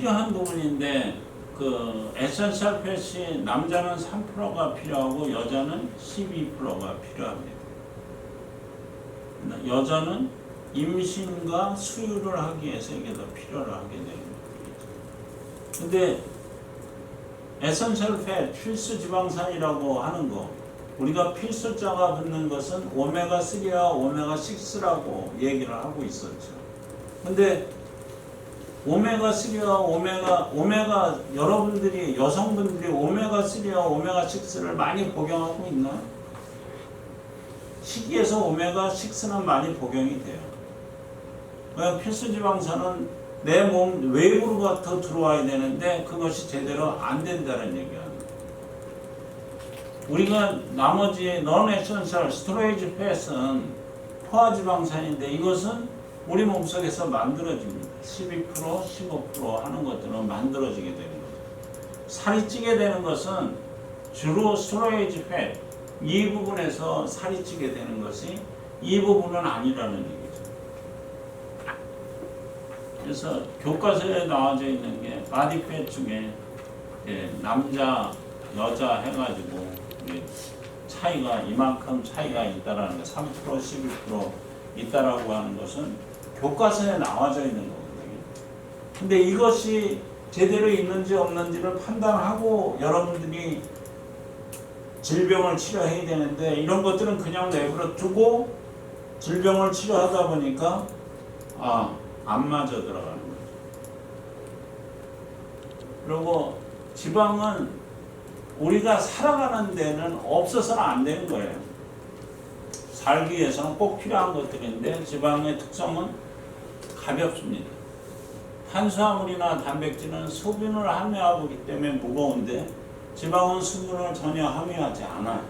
필요한 부분인데 그 에센셜 팻이 남자는 3%가 필요하고 여자는 12%가 필요합니다. 여자는 임신과 수유를 하기 위해서 이게 더 필요를 하게 되는 거죠. 근데 에센셜 팻, 필수 지방산이라고 하는 거, 우리가 필수자가 붙는 것은 오메가3와 오메가6라고 얘기를 하고 있었죠. 근데 오메가3와 오메가 여러분들이 여성분들이 오메가3와 오메가6를 많이 복용하고 있나요? 식이에서 오메가6는 많이 복용이 돼요. 필수 지방산은 내 몸 외부로부터 들어와야 되는데 그것이 제대로 안 된다는 얘기야. 우리가 나머지 non-essential 스토레이지 팻은 포화지방산인데 이것은 우리 몸속에서 만들어집니다. 12%, 15% 하는 것들은 만들어지게 되는 거죠. 살이 찌게 되는 것은 주로 스토레이지 팻, 이 부분에서 살이 찌게 되는 것이 이 부분은 아니라는 얘기죠. 그래서 교과서에 나와져 있는 게 바디 팻 중에 남자, 여자 해가지고 차이가 이만큼 차이가 있다라는 거, 3%, 12% 있다라고 하는 것은 교과서에 나와져 있는 거거든요. 근데 이것이 제대로 있는지 없는지를 판단하고 여러분들이 질병을 치료해야 되는데 이런 것들은 그냥 내버려 두고 질병을 치료하다 보니까 안 맞아 들어가는 거죠. 그리고 지방은 우리가 살아가는 데는 없어서는 안 되는 거예요. 살기 위해서는 꼭 필요한 것들인데 지방의 특성은 가볍습니다. 탄수화물이나 단백질은 수분을 함유하기 때문에 무거운데 지방은 수분을 전혀 함유하지 않아요.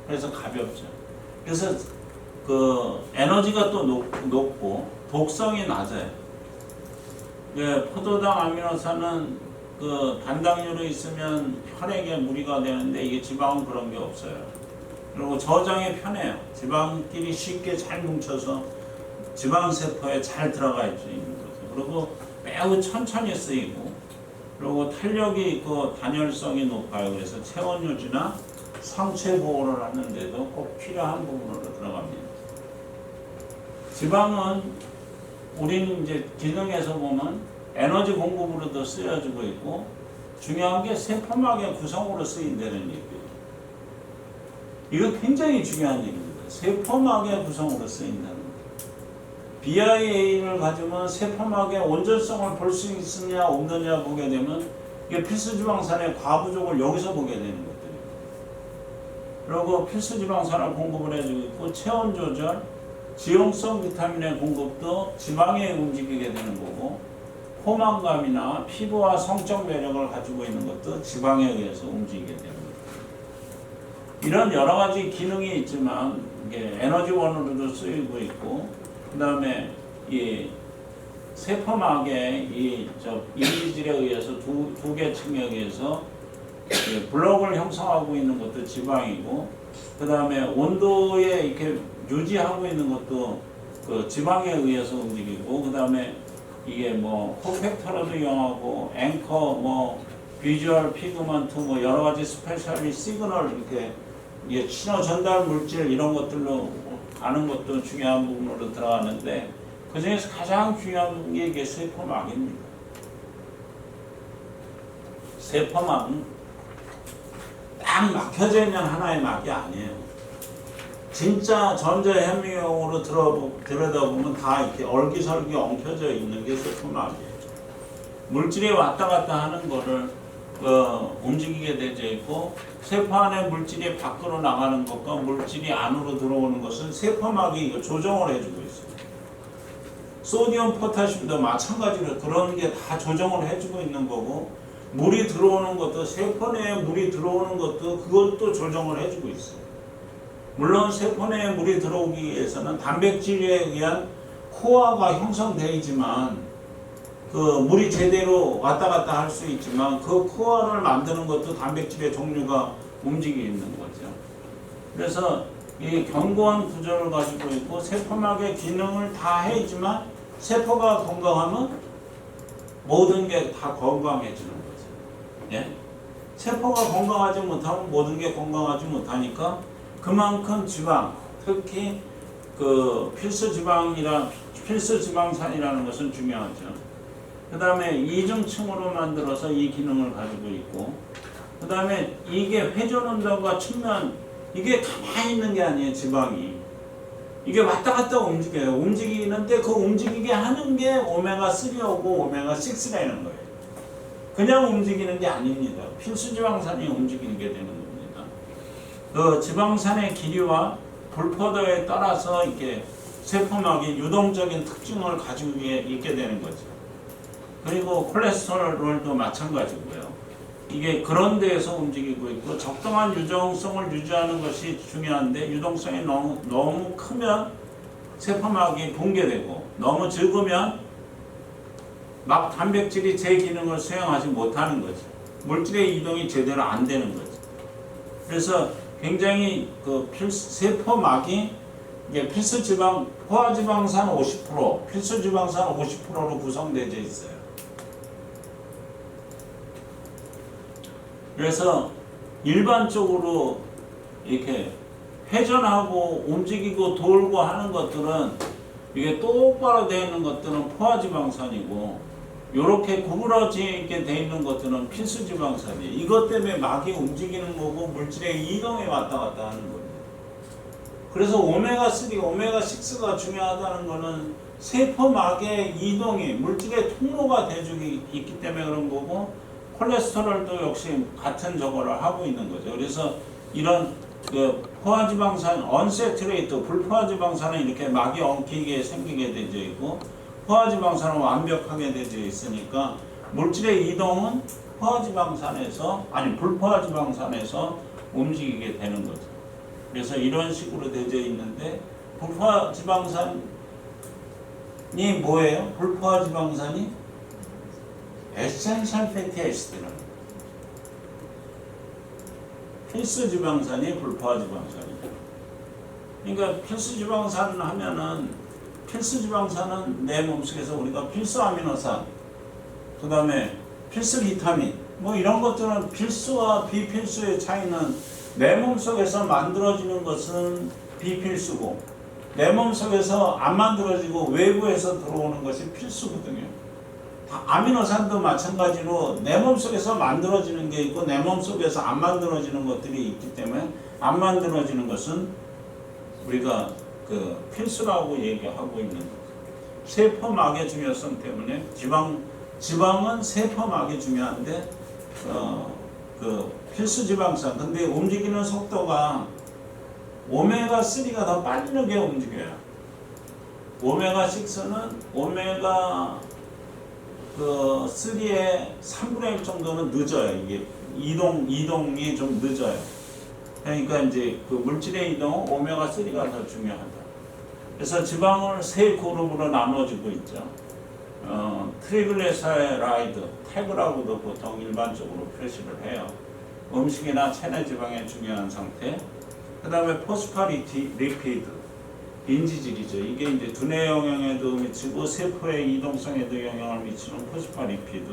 그래서 가볍죠. 그래서 그 에너지가 또 높고 독성이 낮아요. 포도당 아미노산은 그 단당류로 있으면 혈액에 무리가 되는데 이게 지방은 그런 게 없어요. 그리고 저장이 편해요. 지방끼리 쉽게 잘 뭉쳐서 지방세포에 잘 들어갈 수 있는 거죠. 그리고 매우 천천히 쓰이고 그리고 탄력이 있고 단열성이 높아요. 그래서 체온 유지나 상체 보호를 하는데도 꼭 필요한 부분으로 들어갑니다. 지방은 우리는 이제 기능에서 보면 에너지 공급으로도 쓰여지고 있고 중요한 게 세포막의 구성으로 쓰인다는 얘기예요. 이거 굉장히 중요한 얘기입니다. 세포막의 구성으로 쓰인다는 거예요. BIA를 가지면 세포막의 온전성을 볼 수 있느냐 없느냐 보게 되면 이게 필수지방산의 과부족을 여기서 보게 되는 것들이에요. 그리고 필수지방산을 공급을 해주고 있고 체온 조절, 지용성 비타민의 공급도 지방에 움직이게 되는 거고 포만감이나 피부와 성적 매력을 가지고 있는 것도 지방에 의해서 움직이게 되는 거예요. 이런 여러 가지 기능이 있지만 이게 에너지원으로도 쓰이고 있고 그 다음에 이 세포막의 이미질에 의해서 두 개 층에 의해서 블록을 형성하고 있는 것도 지방이고 그 다음에 온도에 이렇게 유지하고 있는 것도 그 지방에 의해서 움직이고 그 다음에 이게 뭐 코팩터로도 이용하고 앵커 비주얼 피그먼트 여러 가지 스페셜리 시그널 이게 신호 전달 물질 이런 것들로 아는 것도 중요한 부분으로 들어가는데 그 중에서 가장 중요한 게 이게 세포막입니다. 세포막은 딱 막혀져 있는 하나의 막이 아니에요. 진짜 전자현미경으로 들여다보면 다 이렇게 얼기설기 엉켜져 있는 게 세포막이에요. 물질이 왔다 갔다 하는 거를 움직이게 되어 있고 세포 안에 물질이 밖으로 나가는 것과 물질이 안으로 들어오는 것은 세포막이 이거 조정을 해주고 있어요. 소디움, 포타슘도 마찬가지로 그런 게 다 조정을 해주고 있는 거고 물이 들어오는 것도 세포 내에 물이 들어오는 것도 그것도 조정을 해주고 있어요. 물론 세포 내에 물이 들어오기 위해서는 단백질에 의한 코어가 형성되지만 그 물이 제대로 왔다 갔다 할 수 있지만 그 코어를 만드는 것도 단백질의 종류가 움직이는 거죠. 그래서 이 견고한 구조를 가지고 있고 세포막의 기능을 다 해지만 세포가 건강하면 모든 게 다 건강해지는 거죠. 예? 세포가 건강하지 못하면 모든 게 건강하지 못하니까 그만큼 지방, 특히 그 필수 지방산이라는 것은 중요하죠. 그 다음에 이중층으로 만들어서 이 기능을 가지고 있고, 그 다음에 이게 회전운동과 측면, 이게 가만히 있는 게 아니에요. 지방이 이게 왔다 갔다 움직여요. 움직이는데 그 움직이게 하는 게 오메가3하고 오메가6라는 거예요. 그냥 움직이는 게 아닙니다. 필수 지방산이 움직이게 되는 겁니다. 그 지방산의 길이와 불포도에 따라서 이렇게 세포막이 유동적인 특징을 가지고 있게 되는 거죠. 그리고 콜레스테롤도 마찬가지고요. 이게 그런 데에서 움직이고 있고, 적당한 유동성을 유지하는 것이 중요한데, 유동성이 너무 크면 세포막이 붕괴되고, 너무 적으면 막 단백질이 제 기능을 수행하지 못하는 거죠. 물질의 이동이 제대로 안 되는 거죠. 그래서 굉장히 그 세포막이 이게 필수지방, 포화지방산 50%, 필수지방산 50%로 구성되어 있어요. 그래서 일반적으로 이렇게 회전하고 움직이고 돌고 하는 것들은, 이게 똑바로 되어 있는 것들은 포화지방산이고, 이렇게 구부러지게 되어 있는 것들은 필수지방산이에요. 이것 때문에 막이 움직이는 거고 물질의 이동에 왔다 갔다 하는 겁니다. 그래서 오메가3, 오메가6가 중요하다는 것은 세포막의 이동이 물질의 통로가 돼주고 있기 때문에 그런 거고, 콜레스테롤도 역시 같은 저거를 하고 있는 거죠. 그래서 이런 그 포화지방산, 언세츄레이트, 불포화지방산은 이렇게 막이 엉키게 생기게 되어 있고, 포화지방산은 완벽하게 되어 있으니까 물질의 이동은 포화지방산에서, 아니 불포화지방산에서 움직이게 되는 거죠. 그래서 이런 식으로 되어 있는데, 불포화지방산이 뭐예요? 불포화지방산이 에센셜 패티 애시드라는 거예요. 필수지방산이 불포화지방산이죠. 그러니까 필수지방산 하면은, 필수지방산은 내 몸속에서 우리가 필수 아미노산, 그 다음에 필수 비타민, 뭐 이런 것들은 필수와 비필수의 차이는, 내 몸속에서 만들어지는 것은 비필수고, 내 몸속에서 안 만들어지고 외부에서 들어오는 것이 필수거든요. 아미노산도 마찬가지로 내 몸속에서 만들어지는 게 있고, 내 몸속에서 안 만들어지는 것들이 있기 때문에, 안 만들어지는 것은 우리가 그 필수라고 얘기하고 있는 거죠. 세포막의 중요성 때문에 지방은 세포막이 중요한데, 그 필수지방산, 근데 움직이는 속도가 오메가3가 더 빠르게 움직여요. 오메가6는 오메가 그 3의 3분의 1 정도는 늦어요. 이게 이동이 좀 늦어요. 그러니까 이제 그 물질의 이동은 오메가3가 더 중요하다. 그래서 지방을 세 그룹으로 나눠지고 있죠. 트리글리세라이드, 태그라고도 보통 일반적으로 표시를 해요. 음식이나 체내 지방의 중요한 상태. 그 다음에 포스파리피드, 인지질이죠. 이게 이제 두뇌 영향에도 미치고 세포의 이동성에도 영향을 미치는 포스파리피드.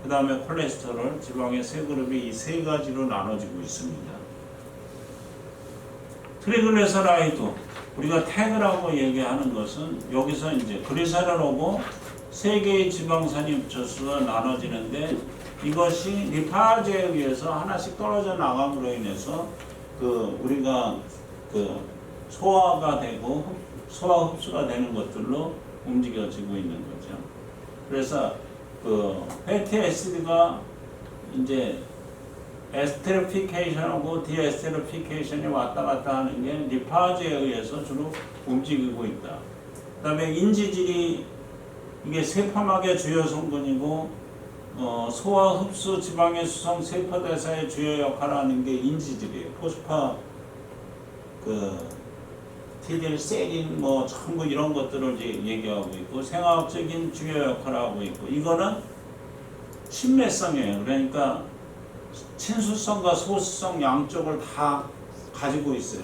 그 다음에 콜레스테롤, 지방의 세 그룹이 이 세 가지로 나눠지고 있습니다. 트리글리세라이드, 우리가 태그라고 얘기하는 것은 여기서 이제 그리세롤하고 세 개의 지방산이 합쳐서 나눠지는데, 이것이 리파제에 의해서 하나씩 떨어져 나감으로 인해서 그 우리가 그 소화가 되고 소화 흡수가 되는 것들로 움직여지고 있는 거죠. 그래서 그 패티 애시드가 이제 에스테르피케이션하고 디에스테르피케이션이 왔다 갔다 하는 게 리파제에 의해서 주로 움직이고 있다. 그 다음에 인지질이 이게 세포막의 주요 성분이고, 소화 흡수 지방의 수성 세포대사의 주요 역할을 하는 게 인지질이에요. 포스파, 티딜, 세린, 뭐 전부 이런 것들을 이제 얘기하고 있고, 생화학적인 주요 역할을 하고 있고, 이거는 친매성이에요. 그러니까 친수성과 소수성 양쪽을 다 가지고 있어요.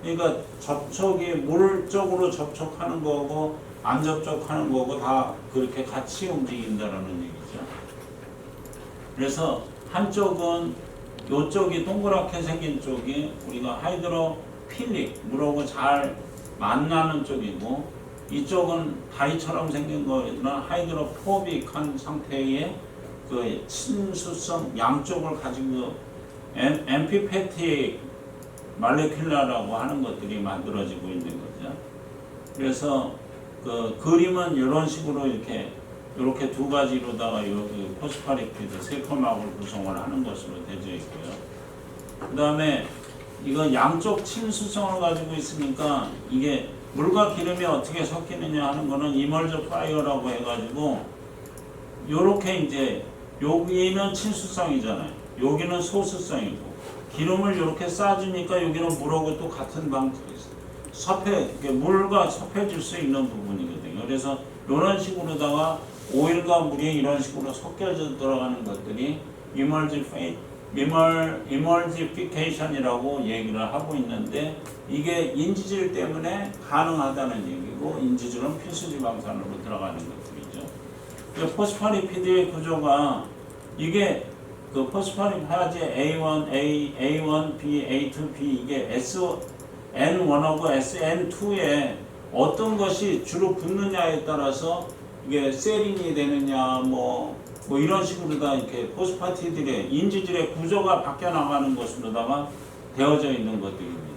그러니까 접촉이 물적으로 접촉하는 거고 안 접촉하는 거고 다 그렇게 같이 움직인다라는 얘기죠. 그래서 한쪽은 요쪽이 동그랗게 생긴 쪽이 우리가 하이드로필릭, 물하고 잘 만나는 쪽이고, 이쪽은 다리처럼 생긴 거는 하이드로포빅한 상태의 그 친수성 양쪽을 가지고 엠피페틱 말레큘라라고 하는 것들이 만들어지고 있는 거죠. 그래서 그 그림은 이런 식으로 이렇게 두 가지로다가 여기 포스파리피드 세포막을 구성을 하는 것으로 되어 있고요. 그 다음에 이거 양쪽 친수성을 가지고 있으니까 이게 물과 기름이 어떻게 섞이느냐 하는 거는 이멀저 파이어라고 해가지고 요렇게 이제 여기는 친수성이잖아요. 여기는 소수성이고 기름을 이렇게 싸주니까 여기는 물하고 또 같은 물과 섭해질 수 있는 부분이거든요. 그래서 이런 식으로다가 오일과 물이 이런 식으로 섞여져 들어가는 것들이 이멀지피케이션이라고 얘기를 하고 있는데, 이게 인지질 때문에 가능하다는 얘기고, 인지질은 필수지방산으로 들어가는 것들이죠. 포스파리피드의 구조가 이게 그 포스파리파즈 A1, A1, B, A2, B 이게 SN1하고 SN2에 어떤 것이 주로 붙느냐에 따라서 이게 세린이 되느냐 뭐 이런 식으로 다 이렇게 포스파티들의 인지질의 구조가 바뀌어 나가는 것으로다가 되어져 있는 것들입니다.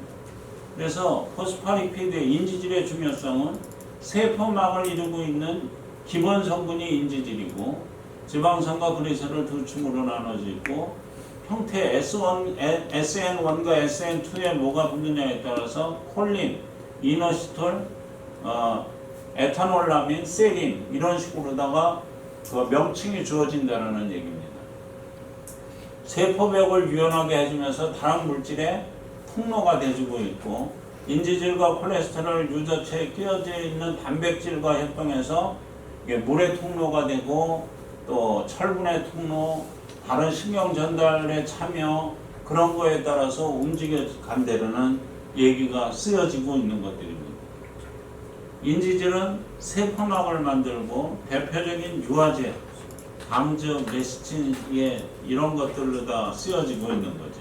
그래서 포스파리피드의 인지질의 중요성은 세포막을 이루고 있는 기본 성분이 인지질이고, 지방산과 글리세롤 두 층으로 나눠져 있고, 형태 SN1과 SN2에 뭐가 붙느냐에 따라서 콜린, 이너시톨, 에탄올라민, 세린 이런 식으로다가 그 명칭이 주어진다는 얘기입니다. 세포벽을 유연하게 해주면서 다른 물질의 통로가 돼주고 있고, 인지질과 콜레스테롤 유자체에 끼어져 있는 단백질과 협동해서 이게 물의 통로가 되고, 또 철분의 통로, 다른 신경 전달에 참여, 그런 거에 따라서 움직여 간다는 얘기가 쓰여지고 있는 것들입니다. 인지질은 세포막을 만들고 대표적인 유화제, 당저, 레시틴 이런 것들로 다 쓰여지고 있는 거죠.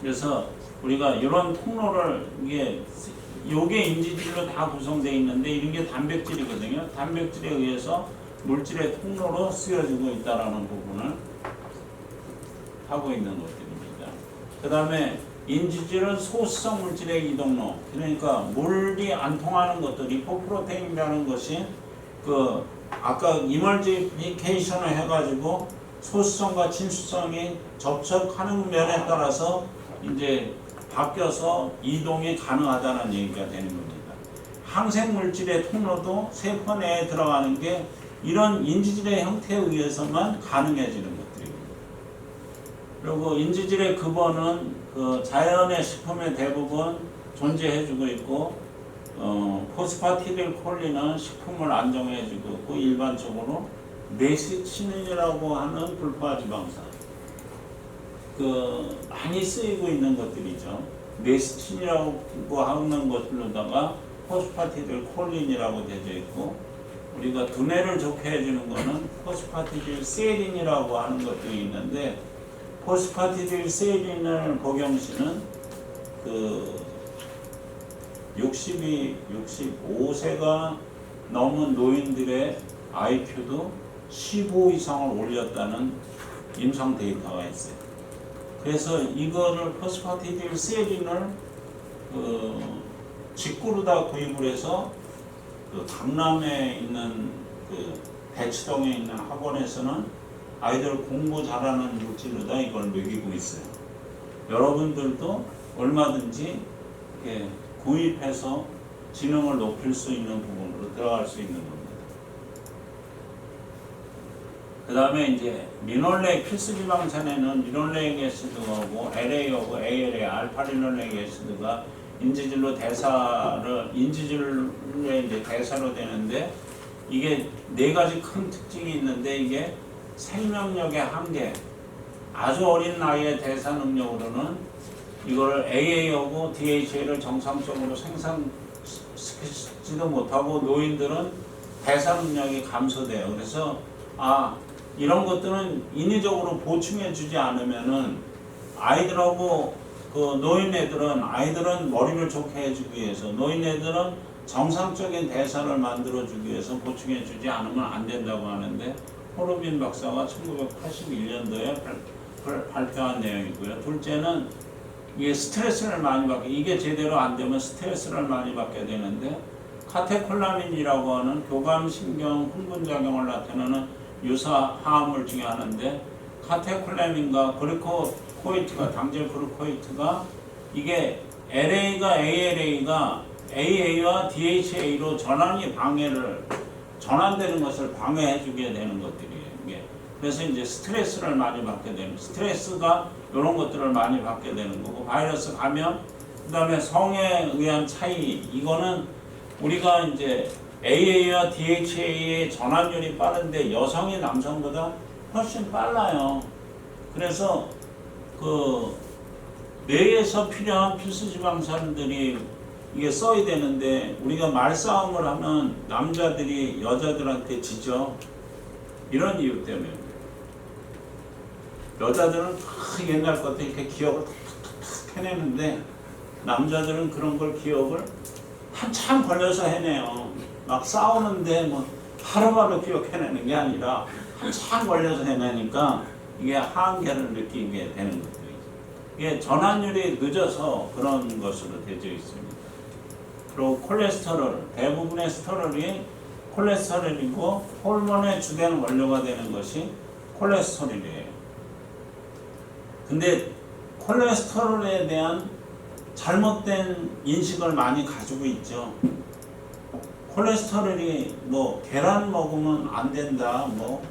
그래서 우리가 이런 통로를 요게 인지질로 다 구성되어 있는데, 이런 게 단백질이거든요. 단백질에 의해서 물질의 통로로 쓰여지고 있다라는 부분을 하고 있는 것들입니다. 그 다음에 인지질은 소수성 물질의 이동로, 그러니까 물이 안 통하는 것들, 리포프로테인이라는 것이 그 아까 이멀지피케이션을 해가지고 소수성과 친수성이 접촉하는 면에 따라서 이제 바뀌어서 이동이 가능하다는 얘기가 되는 겁니다. 항생 물질의 통로도 세포 내에 들어가는 게 이런 인지질의 형태에 의해서만 가능해지는 것들입니다. 그리고 인지질의 근본은 그 자연의 식품의 대부분 존재해주고 있고, 포스파티딜콜린은 식품을 안정해주고 있고, 일반적으로 레시틴이라고 하는 불포화지방산 많이 쓰이고 있는 것들이죠. 레시틴이라고 하는 것들로다가 포스파티딜콜린이라고 되어 있고, 우리가 두뇌를 좋게 해주는 것은 포스파티딜세린이라고 하는 것들이 있는데, 포스파티딜세린을 복용시는 그 65세가 넘은 노인들의 IQ도 15 이상을 올렸다는 임상 데이터가 있어요. 그래서 이거를 포스파티딜세린을 직구로 다 구입을 해서 그 강남에 있는 그 대치동에 있는 학원에서는 아이들 공부 잘하는 물질로다 이걸 먹이고 있어요. 여러분들도 얼마든지 이렇게 구입해서 지능을 높일 수 있는 부분으로 들어갈 수 있는 겁니다. 그 다음에 이제 리놀렉 필수지방산에는 리놀렉 애시드하고 LA하고 ALA, 알파리놀렉 애시드가 인지질로 인지질의 이제 대사로 되는데, 이게 네 가지 큰 특징이 있는데, 이게 생명력의 한계, 아주 어린 나이의 대사 능력으로는 이거를 AA하고 DHA를 정상적으로 생산시키지도 못하고 노인들은 대사 능력이 감소돼요. 그래서 이런 것들은 인위적으로 보충해 주지 않으면은 아이들하고 그 아이들은 머리를 좋게 해주기 위해서, 노인네들은 정상적인 대사를 만들어주기 위해서 보충해 주지 않으면 안 된다고 하는데, 호르빈 박사가 1981년도에 발표한 내용이고요. 둘째는 이게 스트레스를 많이 받게, 이게 제대로 안 되면 스트레스를 많이 받게 되는데, 카테콜라민이라고 하는 교감신경 흥분작용을 나타내는 유사 화합물 중에 하나인데, 카테콜라민과 그루코이트가, 당질 그루코이트가, 이게 AA가 AA와 DHA로 전환되는 것을 방해해주게 되는 것들이에요. 이게. 그래서 이제 스트레스를 많이 받게 되는, 스트레스가 이런 것들을 많이 받게 되는 거고, 바이러스 감염, 그 다음에 성에 의한 차이, 이거는 우리가 이제 AA와 DHA의 전환율이 빠른데 여성이 남성보다 훨씬 빨라요. 그래서 그 뇌에서 필요한 필수지방산들이 이게 써야 되는데, 우리가 말싸움을 하면 남자들이 여자들한테 지죠. 이런 이유 때문에. 여자들은 다 옛날 것도 이렇게 기억을 탁탁탁 해내는데, 남자들은 그런 걸 기억을 한참 걸려서 해내요. 막 싸우는데 뭐 하루바로 기억해내는 게 아니라 한참 걸려서 해내니까 이게 한계를 느끼게 되는 것들이죠. 이게 전환율이 늦어서 그런 것으로 되어 있습니다. 그리고 콜레스테롤, 대부분의 스테롤이 콜레스테롤이고, 호르몬의 주된 원료가 되는 것이 콜레스테롤이에요. 근데 콜레스테롤에 대한 잘못된 인식을 많이 가지고 있죠. 콜레스테롤이 뭐 계란 먹으면 안 된다, 뭐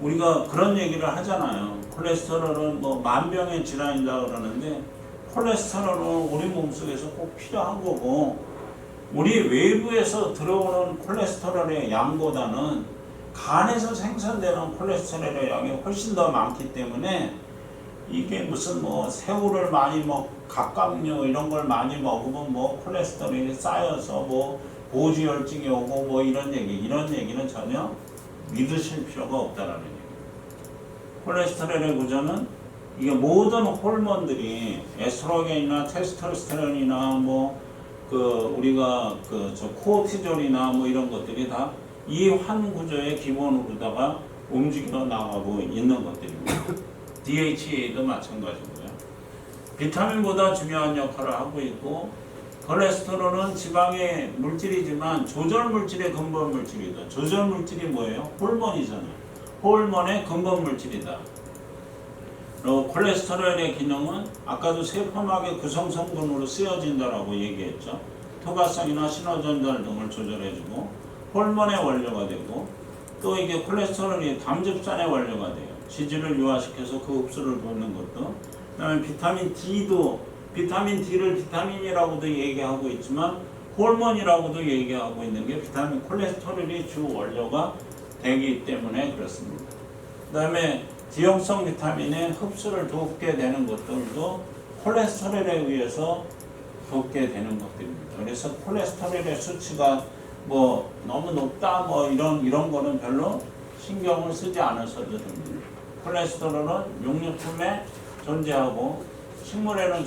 우리가 그런 얘기를 하잖아요. 콜레스테롤은 뭐 만병의 질환이다 그러는데, 콜레스테롤은 우리 몸속에서 꼭 필요한 거고, 우리 외부에서 들어오는 콜레스테롤의 양보다는 간에서 생산되는 콜레스테롤의 양이 훨씬 더 많기 때문에, 이게 무슨 뭐 새우를 많이 갑각류 이런 걸 많이 먹으면 뭐 콜레스테롤이 쌓여서 뭐 고지혈증이 오고 뭐 이런 얘기는 전혀 믿으실 필요가 없다라는 얘기예요. 콜레스테롤의 구조는 이게 모든 호르몬들이 에스트로겐이나 테스토스테론이나 뭐 우리가 코르티졸이나 뭐 이런 것들이 다 이 환 구조의 기본으로다가 움직여 나가고 있는 것들입니다. DHA도 마찬가지고요. 비타민보다 중요한 역할을 하고 있고, 콜레스테롤은 지방의 물질이지만 조절 물질의 근본 물질이다. 조절 물질이 뭐예요? 호르몬이잖아요. 호르몬의 근본 물질이다. 그리고 콜레스테롤의 기능은 아까도 세포막의 구성 성분으로 쓰여진다라고 얘기했죠. 토가성이나 신호전달 등을 조절해주고, 호르몬의 원료가 되고, 또 이게 콜레스테롤이 담즙산의 원료가 돼요. 지질을 유화시켜서 그 흡수를 돕는 것도. 그 다음에 비타민 D를 비타민이라고도 얘기하고 있지만 호르몬이라고도 얘기하고 있는 게 비타민 콜레스테롤이 주 원료가 되기 때문에 그렇습니다. 그 다음에 지용성 비타민의 흡수를 돕게 되는 것들도 콜레스테롤에 의해서 돕게 되는 것들입니다. 그래서 콜레스테롤의 수치가 뭐 너무 높다 뭐 이런 거는 별로 신경을 쓰지 않으셔도 됩니다. 콜레스테롤은 육류품에 존재하고 식물에는